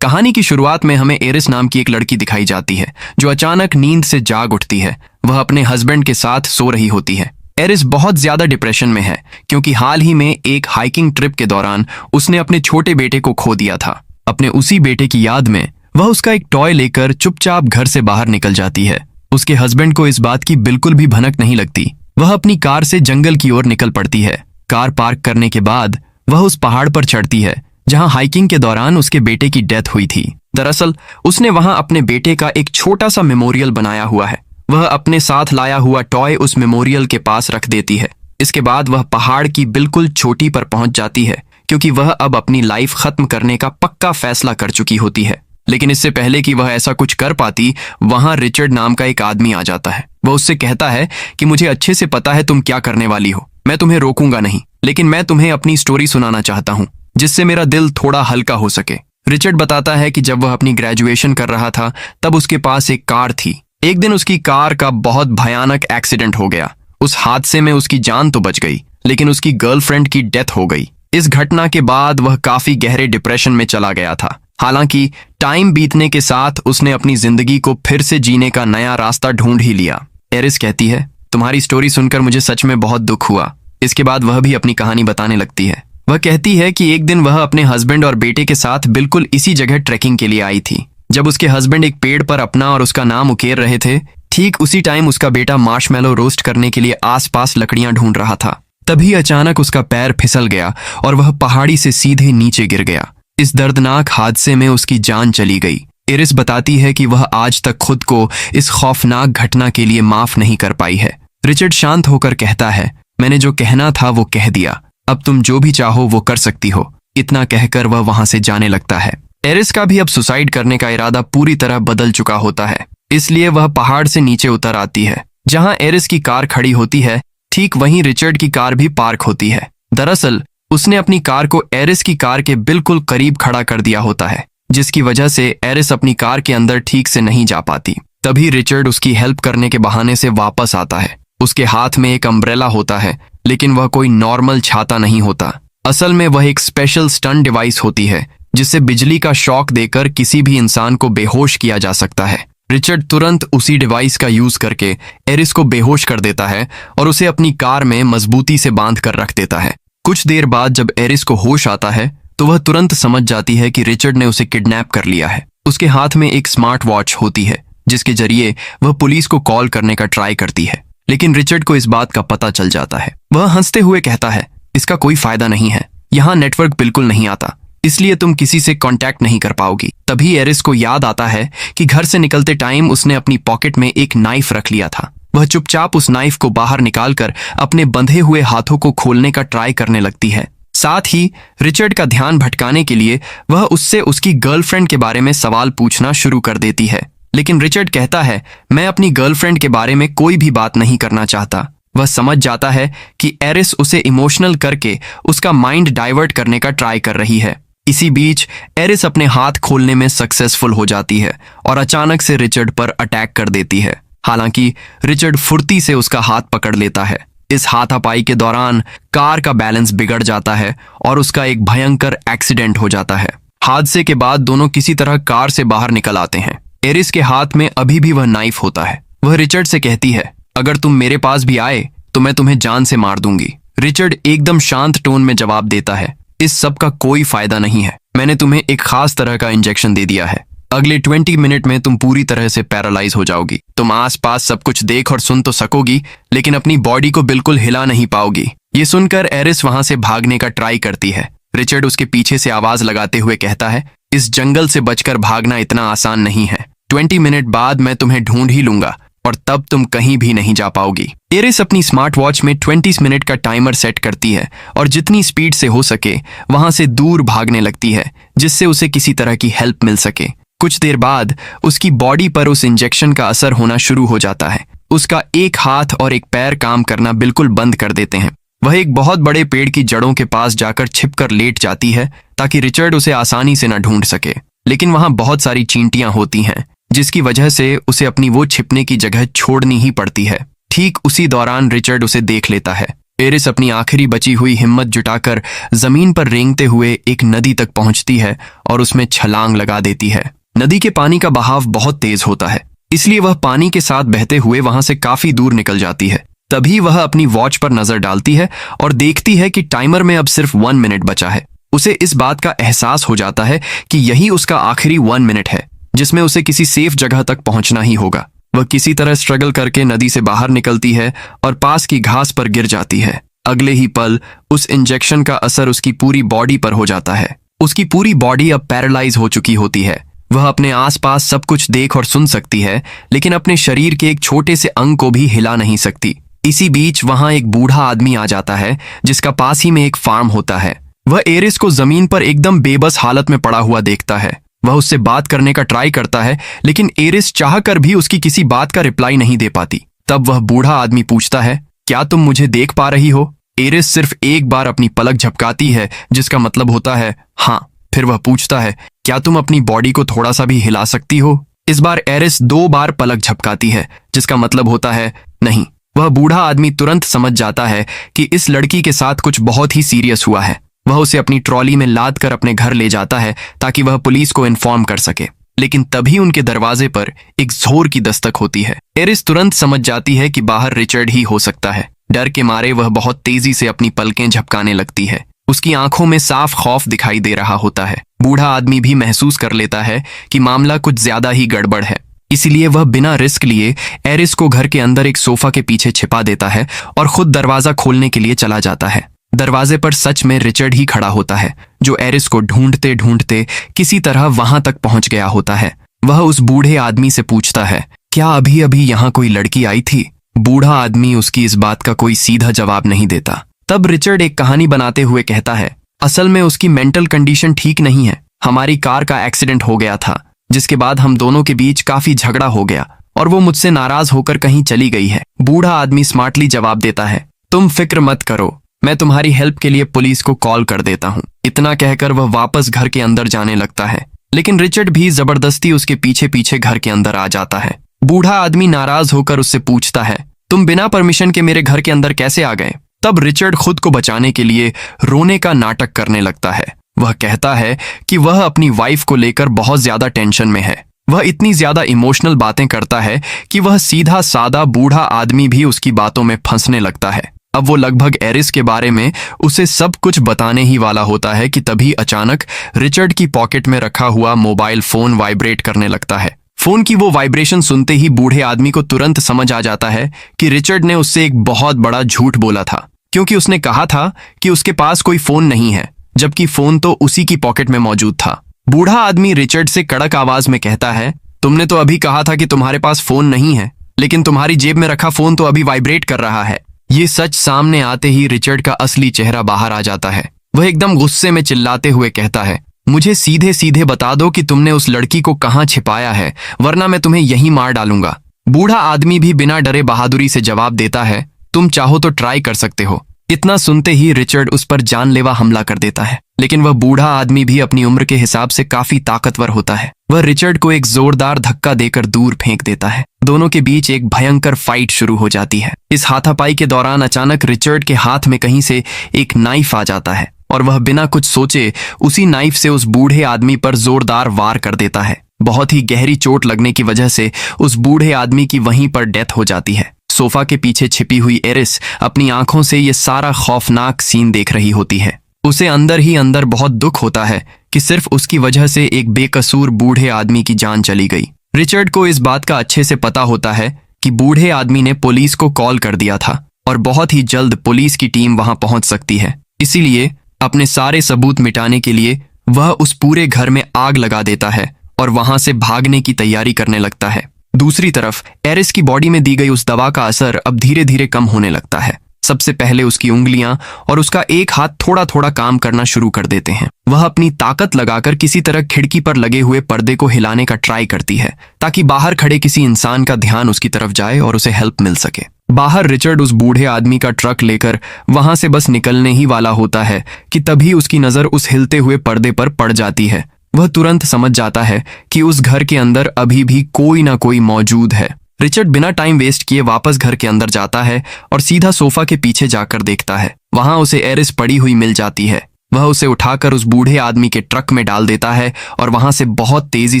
कहानी की शुरुआत में हमें एरिस नाम की एक लड़की दिखाई जाती है जो अचानक नींद से जाग उठती है। वह अपने हस्बैंड के साथ सो रही होती है। एरिस बहुत ज्यादा डिप्रेशन में है क्योंकि हाल ही में एक हाइकिंग ट्रिप के दौरान उसने अपने छोटे बेटे को खो दिया था। अपने उसी बेटे की याद में वह उसका एक टॉय लेकर चुपचाप घर से बाहर निकल जाती है। उसके हस्बैंड को इस बात की बिल्कुल भी भनक नहीं लगती। वह अपनी कार से जंगल की ओर निकल पड़ती है। कार पार्क करने के बाद वह उस पहाड़ पर चढ़ती है जहां हाइकिंग के दौरान उसके बेटे की डेथ हुई थी। दरअसल उसने वहां अपने बेटे का एक छोटा सा मेमोरियल बनाया हुआ है। वह अपने साथ लाया हुआ टॉय उस मेमोरियल के पास रख देती है। इसके बाद वह पहाड़ की बिल्कुल चोटी पर पहुंच जाती है क्योंकि वह अब अपनी लाइफ खत्म करने का पक्का फैसला कर चुकी होती है। लेकिन इससे पहले कि वह ऐसा कुछ कर पाती, वहां रिचर्ड नाम का एक आदमी आ जाता है। वह उससे कहता है कि मुझे अच्छे से पता है तुम क्या करने वाली हो, मैं तुम्हें रोकूंगा नहीं, लेकिन मैं तुम्हें अपनी स्टोरी सुनाना चाहता हूँ जिससे मेरा दिल थोड़ा हल्का हो सके। रिचर्ड बताता है कि जब वह अपनी ग्रेजुएशन कर रहा था तब उसके पास एक कार थी। एक दिन उसकी कार का बहुत भयानक एक्सीडेंट हो गया। उस हादसे में उसकी जान तो बच गई लेकिन उसकी गर्लफ्रेंड की डेथ हो गई। इस घटना के बाद वह काफी गहरे डिप्रेशन में चला गया था। हालांकि टाइम बीतने के साथ उसने अपनी जिंदगी को फिर से जीने का नया रास्ता ढूंढ ही लिया। एरिस कहती है, तुम्हारी स्टोरी सुनकर मुझे सच में बहुत दुख हुआ। इसके बाद वह भी अपनी कहानी बताने लगती है। वह कहती है कि एक दिन वह अपने हस्बैंड और बेटे के साथ बिल्कुल इसी जगह ट्रैकिंग के लिए आई थी। जब उसके हस्बैंड एक पेड़ पर अपना और उसका नाम उकेर रहे थे, ठीक उसी टाइम उसका बेटा मार्शमैलो रोस्ट करने के लिए आसपास लकड़ियां ढूंढ रहा था। तभी अचानक उसका पैर फिसल गया और वह पहाड़ी से सीधे नीचे गिर गया। इस दर्दनाक हादसे में उसकी जान चली गई। एरिस बताती है कि वह आज तक खुद को इस खौफनाक घटना के लिए माफ नहीं कर पाई है। रिचर्ड शांत होकर कहता है, मैंने जो कहना था वो कह दिया, अब तुम जो भी चाहो वो कर सकती हो। इतना कहकर वह वहां से जाने लगता है। एरिस का भी अब सुसाइड करने का इरादा पूरी तरह बदल चुका होता है, इसलिए वह पहाड़ से नीचे उतर आती है। जहां एरिस की कार खड़ी होती है, ठीक वहीं रिचर्ड की कार भी पार्क होती है। दरअसल उसने अपनी कार को एरिस की कार के बिल्कुल करीब खड़ा कर दिया होता है, जिसकी वजह से एरिस अपनी कार के अंदर ठीक से नहीं जा पाती। तभी रिचर्ड उसकी हेल्प करने के बहाने से वापस आता है। उसके हाथ में एक अम्ब्रेला होता है, लेकिन वह कोई नॉर्मल छाता नहीं होता। असल में वह एक स्पेशल स्टन डिवाइस होती है जिससे बिजली का शॉक देकर किसी भी इंसान को बेहोश किया जा सकता है। रिचर्ड तुरंत उसी डिवाइस का यूज करके एरिस को बेहोश कर देता है और उसे अपनी कार में मजबूती से बांध कर रख देता है। कुछ देर बाद जब एरिस को होश आता है तो वह तुरंत समझ जाती है कि रिचर्ड ने उसे किडनैप कर लिया है। उसके हाथ में एक स्मार्ट वॉच होती है जिसके जरिए वह पुलिस को कॉल करने का ट्राई करती है, लेकिन रिचर्ड को इस बात का पता चल जाता है। वह हंसते हुए कहता है, इसका कोई फायदा नहीं है, यहाँ नेटवर्क बिल्कुल नहीं आता, इसलिए तुम किसी से कांटेक्ट नहीं कर पाओगी। तभी एरिस को याद आता है कि घर से निकलते टाइम उसने अपनी पॉकेट में एक नाइफ रख लिया था। वह चुपचाप उस नाइफ को बाहर निकालकर अपने बंधे हुए हाथों को खोलने का ट्राई करने लगती है। साथ ही रिचर्ड का ध्यान भटकाने के लिए वह उससे उसकी गर्लफ्रेंड के बारे में सवाल पूछना शुरू कर देती है, लेकिन रिचर्ड कहता है, मैं अपनी गर्लफ्रेंड के बारे में कोई भी बात नहीं करना चाहता। वह समझ जाता है कि एरिस उसे इमोशनल करके उसका माइंड डाइवर्ट करने का ट्राई कर रही है। इसी बीच एरिस अपने हाथ खोलने में सक्सेसफुल हो जाती है और अचानक से रिचर्ड पर अटैक कर देती है। हालांकि रिचर्ड फुर्ती से उसका हाथ पकड़ लेता है। इस हाथापाई के दौरान कार का बैलेंस बिगड़ जाता है और उसका एक भयंकर एक्सीडेंट हो जाता है। हादसे के बाद दोनों किसी तरह कार से बाहर निकल आते हैं। एरिस के हाथ में अभी भी वह नाइफ होता है। वह रिचर्ड से कहती है, अगर तुम मेरे पास भी आए तो मैं तुम्हें जान से मार दूंगी। रिचर्ड एकदम शांत टोन में जवाब देता है, इस सब का कोई फायदा नहीं है, मैंने तुम्हें एक खास तरह का इंजेक्शन दे दिया है। अगले 20 मिनट में तुम पूरी तरह से पैरालाइज हो जाओगी। तुम आसपास सब कुछ देख और सुन तो सकोगी, लेकिन अपनी बॉडी को बिल्कुल हिला नहीं पाओगी। ये सुनकर एरिस वहां से भागने का ट्राई करती है। रिचर्ड उसके पीछे से आवाज लगाते हुए कहता है, इस जंगल से बचकर भागना इतना आसान नहीं है। 20 मिनट बाद मैं तुम्हें ढूंढ ही लूंगा और तब तुम कहीं भी नहीं जा पाओगी। एरिस अपनी स्मार्ट वॉच में 20 मिनट का टाइमर सेट करती है और जितनी स्पीड से हो सके वहां से दूर भागने लगती है, जिससे उसे किसी तरह की हेल्प मिल सके। कुछ देर बाद उसकी बॉडी पर उस इंजेक्शन का असर होना शुरू हो जाता है। उसका एक हाथ और एक पैर काम करना बिल्कुल बंद कर देते हैं। वह एक बहुत बड़े पेड़ की जड़ों के पास जाकर छिपकर लेट जाती है ताकि रिचर्ड उसे आसानी से न ढूंढ सके, लेकिन वहां बहुत सारी चींटियां होती हैं जिसकी वजह से उसे अपनी वो छिपने की जगह छोड़नी ही पड़ती है। ठीक उसी दौरान रिचर्ड उसे देख लेता है। एरिस अपनी आखिरी बची हुई हिम्मत जुटाकर जमीन पर रेंगते हुए एक नदी तक पहुंचती है और उसमें छलांग लगा देती है। नदी के पानी का बहाव बहुत तेज होता है, इसलिए वह पानी के साथ बहते हुए वहां से काफी दूर निकल जाती है। तभी वह अपनी वॉच पर नजर डालती है और देखती है कि टाइमर में अब सिर्फ 1 मिनट बचा है। उसे इस बात का एहसास हो जाता है कि यही उसका आखिरी 1 मिनट है जिसमें उसे किसी सेफ जगह तक पहुंचना ही होगा। वह किसी तरह स्ट्रगल करके नदी से बाहर निकलती है और पास की घास पर गिर जाती है। अगले ही पल उस इंजेक्शन का असर उसकी पूरी बॉडी पर हो जाता है। उसकी पूरी बॉडी अब पैरालाइज हो चुकी होती है। वह अपने आसपास सब कुछ देख और सुन सकती है, लेकिन अपने शरीर के एक छोटे से अंग को भी हिला नहीं सकती। इसी बीच वहां एक बूढ़ा आदमी आ जाता है जिसका पास ही में एक फार्म होता है। वह एरिस को जमीन पर एकदम बेबस हालत में पड़ा हुआ देखता है। वह उससे बात करने का ट्राई करता है, लेकिन एरिस चाहकर भी उसकी किसी बात का रिप्लाई नहीं दे पाती। तब वह बूढ़ा आदमी पूछता है, क्या तुम मुझे देख पा रही हो? एरिस सिर्फ एक बार अपनी पलक झपकाती है, जिसका मतलब होता है हाँ। फिर वह पूछता है, क्या तुम अपनी बॉडी को थोड़ा सा भी हिला सकती हो? इस बार एरिस 2 बार पलक झपकाती है, जिसका मतलब होता है नहीं। वह बूढ़ा आदमी तुरंत समझ जाता है कि इस लड़की के साथ कुछ बहुत ही सीरियस हुआ है। वह उसे अपनी ट्रॉली में लाद कर अपने घर ले जाता है ताकि वह पुलिस को इन्फॉर्म कर सके। लेकिन तभी उनके दरवाजे पर एक जोर की दस्तक होती है। एरिस तुरंत समझ जाती है कि बाहर रिचर्ड ही हो सकता है। डर के मारे वह बहुत तेजी से अपनी पलकें झपकाने लगती है। उसकी आंखों में साफ खौफ दिखाई दे रहा होता है। बूढ़ा आदमी भी महसूस कर लेता है कि मामला कुछ ज्यादा ही गड़बड़ है, इसलिए वह बिना रिस्क लिए एरिस को घर के अंदर एक सोफा के पीछे छिपा देता है और खुद दरवाजा खोलने के लिए चला जाता है। दरवाजे पर सच में रिचर्ड ही खड़ा होता है, जो एरिस को ढूंढते ढूंढते किसी तरह वहां तक पहुंच गया होता है। वह उस बूढ़े आदमी से पूछता है, क्या अभी अभी यहाँ कोई लड़की आई थी? बूढ़ा आदमी उसकी इस बात का कोई सीधा जवाब नहीं देता। तब रिचर्ड एक कहानी बनाते हुए कहता है, असल में उसकी मेंटल कंडीशन ठीक नहीं है। हमारी कार का एक्सीडेंट हो गया था, जिसके बाद हम दोनों के बीच काफी झगड़ा हो गया और वो मुझसे नाराज होकर कहीं चली गई है। बूढ़ा आदमी स्मार्टली जवाब देता है, तुम फिक्र मत करो, मैं तुम्हारी हेल्प के लिए पुलिस को कॉल कर देता हूँ। इतना कहकर वह वापस घर के अंदर जाने लगता है, लेकिन रिचर्ड भी जबरदस्ती उसके पीछे पीछे घर के अंदर आ जाता है। बूढ़ा आदमी नाराज होकर उससे पूछता है, तुम बिना परमिशन के मेरे घर के अंदर कैसे आ गए? तब रिचर्ड खुद को बचाने के लिए रोने का नाटक करने लगता है। वह कहता है कि वह अपनी वाइफ को लेकर बहुत ज्यादा टेंशन में है। वह इतनी ज्यादा इमोशनल बातें करता है कि वह सीधा सादा बूढ़ा आदमी भी उसकी बातों में फंसने लगता है। अब वो लगभग एरिस के बारे में उसे सब कुछ बताने ही वाला होता है कि तभी अचानक रिचर्ड की पॉकेट में रखा हुआ मोबाइल फोन वाइब्रेट करने लगता है। फोन की वो वाइब्रेशन सुनते ही बूढ़े आदमी को तुरंत समझ आ जाता है कि रिचर्ड ने उससे एक बहुत बड़ा झूठ बोला था, क्योंकि उसने कहा था कि उसके पास कोई फोन नहीं है, जबकि फोन तो उसी की पॉकेट में मौजूद था। बूढ़ा आदमी रिचर्ड से कड़क आवाज में कहता है, तुमने तो अभी कहा था कि तुम्हारे पास फोन नहीं है, लेकिन तुम्हारी जेब में रखा फोन तो अभी वाइब्रेट कर रहा है। ये सच सामने आते ही रिचर्ड का असली चेहरा बाहर आ जाता है। वह एकदम गुस्से में चिल्लाते हुए कहता है, मुझे सीधे सीधे बता दो कि तुमने उस लड़की को कहाँ छिपाया है, वरना मैं तुम्हें यहीं मार डालूंगा। बूढ़ा आदमी भी बिना डरे बहादुरी से जवाब देता है, तुम चाहो तो ट्राई कर सकते हो। इतना सुनते ही रिचर्ड उस पर जानलेवा हमला कर देता है, लेकिन वह बूढ़ा आदमी भी अपनी उम्र के हिसाब से काफी ताकतवर होता है। वह रिचर्ड को एक जोरदार धक्का देकर दूर फेंक देता है। दोनों के बीच एक भयंकर फाइट शुरू हो जाती है। इस हाथापाई के दौरान अचानक रिचर्ड के हाथ में कहीं से एक नाइफ आ जाता है और वह बिना कुछ सोचे उसी नाइफ से उस बूढ़े आदमी पर जोरदार वार कर देता है। बहुत ही गहरी चोट लगने की वजह से उस बूढ़े आदमी की वहीं पर डेथ हो जाती है। सोफा के पीछे छिपी हुई एरिस अपनी आंखों से ये सारा खौफनाक सीन देख रही होती है। उसे अंदर ही अंदर बहुत दुख होता है कि सिर्फ उसकी वजह से एक बेकसूर बूढ़े आदमी की जान चली गई। रिचर्ड को इस बात का अच्छे से पता होता है कि बूढ़े आदमी ने पुलिस को कॉल कर दिया था और बहुत ही जल्द पुलिस की टीम वहां पहुंच सकती है। इसीलिए अपने सारे सबूत मिटाने के लिए वह उस पूरे घर में आग लगा देता है और वहां से भागने की तैयारी करने लगता है। दूसरी तरफ एरिस की बॉडी में दी गई उस दवा का असर अब धीरे धीरे कम होने लगता है। सबसे पहले उसकी उंगलियां और उसका एक हाथ थोड़ा थोड़ा काम करना शुरू कर देते हैं। वह अपनी ताकत लगाकर किसी तरह खिड़की पर लगे हुए पर्दे को हिलाने का ट्राई करती है ताकि बाहर खड़े किसी इंसान का ध्यान उसकी तरफ जाए और उसे हेल्प मिल सके। बाहर रिचर्ड उस बूढ़े आदमी का ट्रक लेकर वहां से बस निकलने ही वाला होता है कि तभी उसकी नजर उस हिलते हुए पर्दे पर पड़ जाती है। वह तुरंत समझ जाता है कि उस घर के अंदर अभी भी कोई ना कोई मौजूद है। रिचर्ड बिना टाइम वेस्ट किए वापस घर के अंदर जाता है और सीधा सोफा के पीछे जाकर देखता है। वहां उसे एरिस पड़ी हुई मिल जाती है। वह उसे उठाकर उस बूढ़े आदमी के ट्रक में डाल देता है और वहां से बहुत तेजी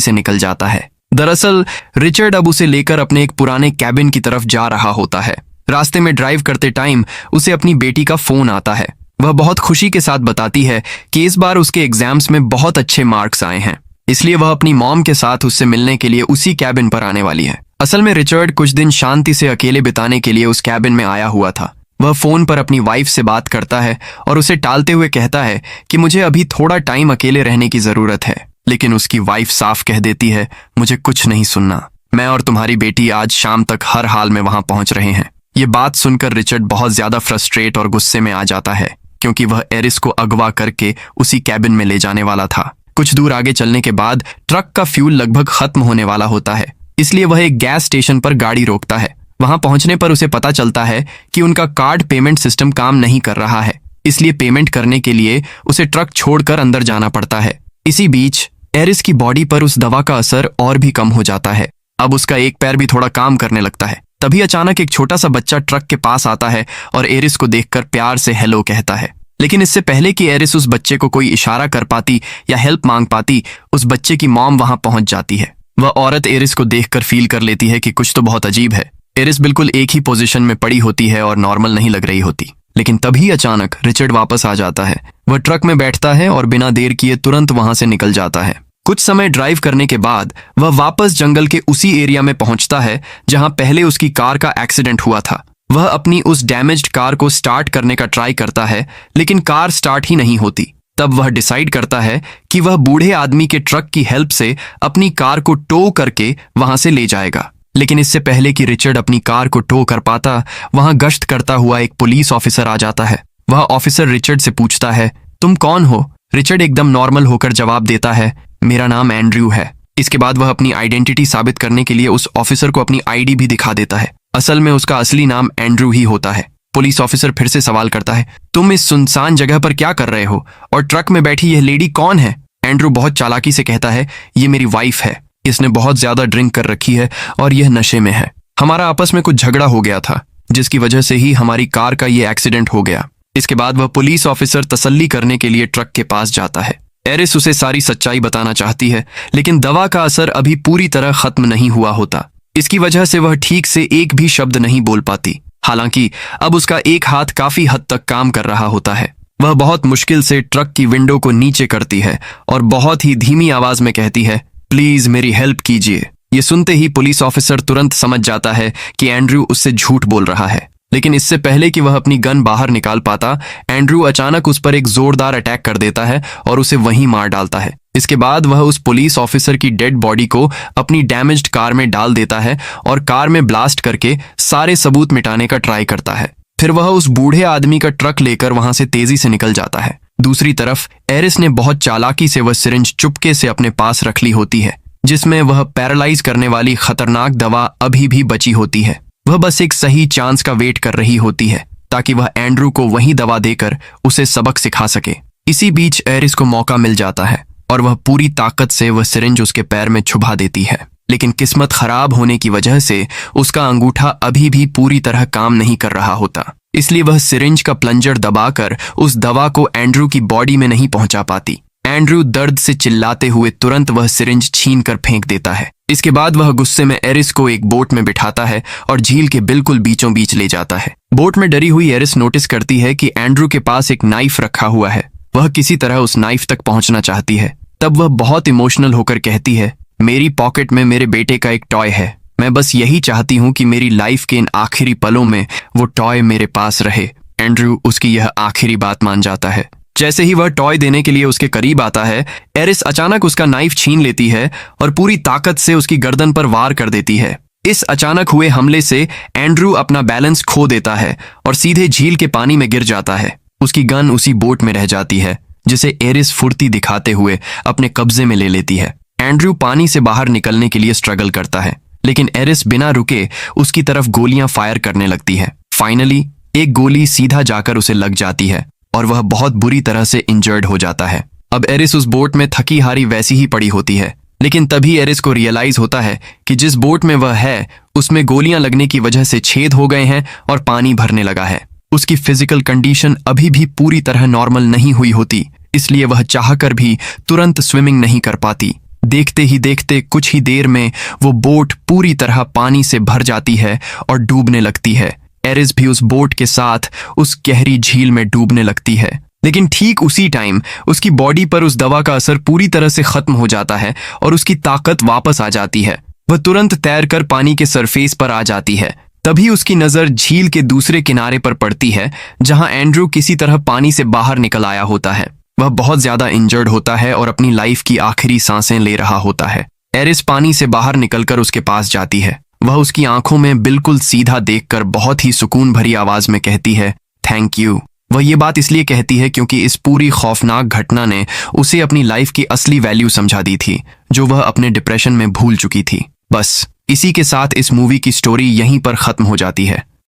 से निकल जाता है। दरअसल रिचर्ड अब उसे लेकर अपने एक पुराने कैबिन की तरफ जा रहा होता है। रास्ते में ड्राइव करते टाइम उसे अपनी बेटी का फोन आता है। वह बहुत खुशी के साथ बताती है कि इस बार उसके एग्जाम्स में बहुत अच्छे मार्क्स आए हैं, इसलिए वह अपनी मॉम के साथ उससे मिलने के लिए उसी कैबिन पर आने वाली है। असल में रिचर्ड कुछ दिन शांति से अकेले बिताने के लिए उस कैबिन में आया हुआ था। वह फोन पर अपनी वाइफ से बात करता है और उसे टालते हुए कहता है कि मुझे अभी थोड़ा टाइम अकेले रहने की जरूरत है, लेकिन उसकी वाइफ साफ कह देती है, मुझे कुछ नहीं सुनना, मैं और तुम्हारी बेटी आज शाम तक हर हाल में वहां पहुंच रहे हैं। ये बात सुनकर रिचर्ड बहुत ज्यादा फ्रस्ट्रेट और गुस्से में आ जाता है, क्योंकि वह एरिस को अगवा करके उसी कैबिन में ले जाने वाला था। कुछ दूर आगे चलने के बाद ट्रक का फ्यूल लगभग खत्म होने वाला होता है, इसलिए वह एक गैस स्टेशन पर गाड़ी रोकता है। वहां पहुंचने पर उसे पता चलता है कि उनका कार्ड पेमेंट सिस्टम काम नहीं कर रहा है, इसलिए पेमेंट करने के लिए उसे ट्रक छोड़कर अंदर जाना पड़ता है। इसी बीच एरिस की बॉडी पर उस दवा का असर और भी कम हो जाता है। अब उसका एक पैर भी थोड़ा काम करने लगता है। तभी अचानक एक छोटा सा बच्चा ट्रक के पास आता है और एरिस को देखकर प्यार से हेलो कहता है। लेकिन इससे पहले कि एरिस उस बच्चे को कोई इशारा कर पाती या हेल्प मांग पाती, उस बच्चे की मॉम वहां पहुंच जाती है। वह औरत एरिस को देखकर फील कर लेती है कि कुछ तो बहुत अजीब है। एरिस बिल्कुल एक ही पोजीशन में पड़ी होती है और नॉर्मल नहीं लग रही होती। लेकिन तभी अचानक रिचर्ड वापस आ जाता है। वह ट्रक में बैठता है और बिना देर किए तुरंत वहां से निकल जाता है। कुछ समय ड्राइव करने के बाद वह वापस जंगल के उसी एरिया में पहुंचता है जहां पहले उसकी कार का एक्सीडेंट हुआ था। वह अपनी उस डैमेज्ड कार को स्टार्ट करने का ट्राई करता है, लेकिन कार स्टार्ट ही नहीं होती। तब वह डिसाइड करता है कि वह बूढ़े आदमी के ट्रक की हेल्प से अपनी कार को टो करके वहां से ले जाएगा। लेकिन इससे पहले कि रिचर्ड अपनी कार को टो कर पाता, वहां गश्त करता हुआ एक पुलिस ऑफिसर आ जाता है। वह ऑफिसर रिचर्ड से पूछता है, तुम कौन हो? रिचर्ड एकदम नॉर्मल होकर जवाब देता है, मेरा नाम एंड्रयू है। इसके बाद वह अपनी आइडेंटिटी साबित करने के लिए उस ऑफिसर को अपनी आईडी भी दिखा देता है। असल में उसका असली नाम एंड्रयू ही होता है। पुलिस ऑफिसर फिर से सवाल करता है, तुम इस सुनसान जगह पर क्या कर रहे हो और ट्रक में बैठी यह लेडी कौन है? एंड्रयू बहुत चालाकी से कहता है, ये मेरी वाइफ है। इसने बहुत ज्यादा ड्रिंक कर रखी है और यह नशे में है। हमारा आपस में कुछ झगड़ा हो गया था, जिसकी वजह से ही हमारी कार का ये एक्सीडेंट हो गया। इसके बाद वह पुलिस ऑफिसर तसल्ली करने के लिए ट्रक के पास जाता है। एरिस उसे सारी सच्चाई बताना चाहती है, लेकिन दवा का असर अभी पूरी तरह खत्म नहीं हुआ होता। इसकी वजह से वह ठीक से एक भी शब्द नहीं बोल पाती। हालांकि अब उसका एक हाथ काफी हद तक काम कर रहा होता है। वह बहुत मुश्किल से ट्रक की विंडो को नीचे करती है और बहुत ही धीमी आवाज में कहती है, प्लीज मेरी हेल्प कीजिए। ये सुनते ही पुलिस ऑफिसर तुरंत समझ जाता है कि एंड्रयू उससे झूठ बोल रहा है। लेकिन इससे पहले कि वह अपनी गन बाहर निकाल पाता, एंड्रयू अचानक उस पर एक जोरदार अटैक कर देता है और उसे वहीं मार डालता है। इसके बाद वह उस पुलिस ऑफिसर की डेड बॉडी को अपनी डैमेज्ड कार में डाल देता है और कार में ब्लास्ट करके सारे सबूत मिटाने का ट्राई करता है। फिर वह उस बूढ़े आदमी का ट्रक लेकर वहां से तेजी से निकल जाता है। दूसरी तरफ एरिस ने बहुत चालाकी से वह सिरिंज चुपके से अपने पास रख ली होती है, जिसमें वह पैरालाइज करने वाली खतरनाक दवा अभी भी बची होती है। वह बस एक सही चांस का वेट कर रही होती है ताकि वह एंड्रयू को वही दवा देकर उसे सबक सिखा सके। इसी बीच एरिस को मौका मिल जाता है और वह पूरी ताकत से वह सिरिंज उसके पैर में छुपा देती है। लेकिन किस्मत खराब होने की वजह से उसका अंगूठा अभी भी पूरी तरह काम नहीं कर रहा होता, इसलिए वह सिरिंज का प्लंजर दबाकर उस दवा को एंड्रयू की बॉडी में नहीं पहुंचा पाती। एंड्रयू दर्द से चिल्लाते हुए तुरंत वह सिरिंज छीन कर फेंक देता है। इसके बाद वह गुस्से में एरिस को एक बोट में बिठाता है और झील के बिल्कुल बीचों बीच ले जाता है। बोट में डरी हुई एरिस नोटिस करती है कि एंड्रयू के पास एक नाइफ रखा हुआ है। वह किसी तरह उस नाइफ तक पहुंचना चाहती है। तब वह बहुत इमोशनल होकर कहती है, मेरी पॉकेट में मेरे बेटे का एक टॉय है। मैं बस यही चाहती हूँ कि मेरी लाइफ के इन आखिरी पलों में वो टॉय मेरे पास रहे। एंड्रयू उसकी यह आखिरी बात मान जाता है। जैसे ही वह टॉय देने के लिए उसके करीब आता है, एरिस अचानक उसका नाइफ छीन लेती है और पूरी ताकत से उसकी गर्दन पर वार कर देती है। इस अचानक हुए हमले से एंड्रयू अपना बैलेंस खो देता है और सीधे झील के पानी में गिर जाता है। उसकी गन उसी बोट में रह जाती है, जिसे एरिस फुर्ती दिखाते हुए अपने कब्जे में ले लेती है। एंड्रयू पानी से बाहर निकलने के लिए स्ट्रगल करता है, लेकिन एरिस बिना रुके उसकी तरफ गोलियां फायर करने लगती है। फाइनली एक गोली सीधा जाकर उसे लग जाती है और वह बहुत बुरी तरह से इंजर्ड हो जाता है। अब एरिस उस बोट में थकी हारी वैसी ही पड़ी होती है, लेकिन तभी एरिस को रियलाइज होता है कि जिस बोट में वह है उसमें गोलियां लगने की वजह से छेद हो गए हैं और पानी भरने लगा है। उसकी फिजिकल कंडीशन अभी भी पूरी तरह नॉर्मल नहीं हुई होती, इसलिए वह चाहकर भी तुरंत स्विमिंग नहीं कर पाती। देखते ही देखते कुछ ही देर में वो बोट पूरी तरह पानी से भर जाती है और डूबने लगती है। एरिस भी उस बोट के साथ उस गहरी झील में डूबने लगती है। लेकिन ठीक उसी टाइम उसकी बॉडी पर उस दवा का असर पूरी तरह से खत्म हो जाता है और उसकी ताकत वापस आ जाती है। वह तुरंत तैरकर पानी के सरफेस पर आ जाती है। तभी उसकी नजर झील के दूसरे किनारे पर पड़ती है, जहां एंड्रू किसी तरह पानी से बाहर निकल आया होता है। वह बहुत ज्यादा इंजर्ड होता है और अपनी लाइफ की आखिरी सांसें ले रहा होता है। एरिस पानी से बाहर निकलकर उसके पास जाती है। वह उसकी आंखों में बिल्कुल सीधा देखकर बहुत ही सुकून भरी आवाज में कहती है, थैंक यू। वह ये बात इसलिए कहती है क्योंकि इस पूरी खौफनाक घटना ने उसे अपनी लाइफ की असली वैल्यू समझा दी थी, जो वह अपने डिप्रेशन में भूल चुकी थी। बस इसी के साथ इस मूवी की स्टोरी यहीं पर खत्म हो जाती है।